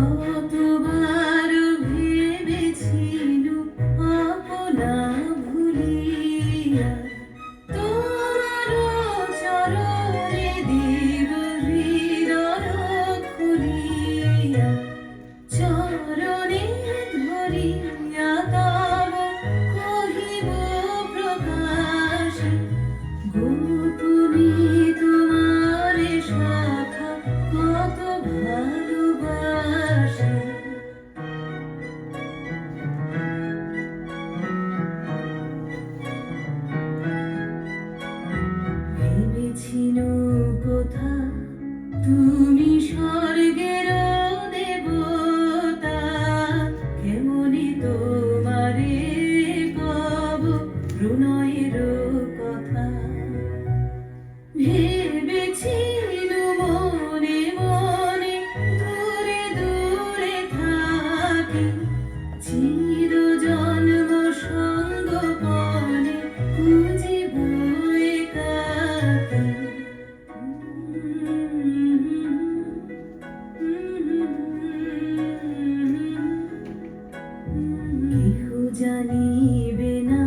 কতবার ভেবেছিল আপনা ভুলিয়া তোমার চরণে দিব হৃদয় খুলিয়া চরণে ধরিয়া তব কহিব প্রকাশে গোপনে তোমারে শাখা কত ভালোবাসি। ভেবেছিল কোথা তুমি স্বর্গের দেবতা কেমনি তোমারে কব প্রণয়ের কথা। ভেবেছিল মনে মনে দূরে দূরে থাকি চির জন্ম সঙ্গপনে খুঁজিব একাকী। কেহ জানিবে না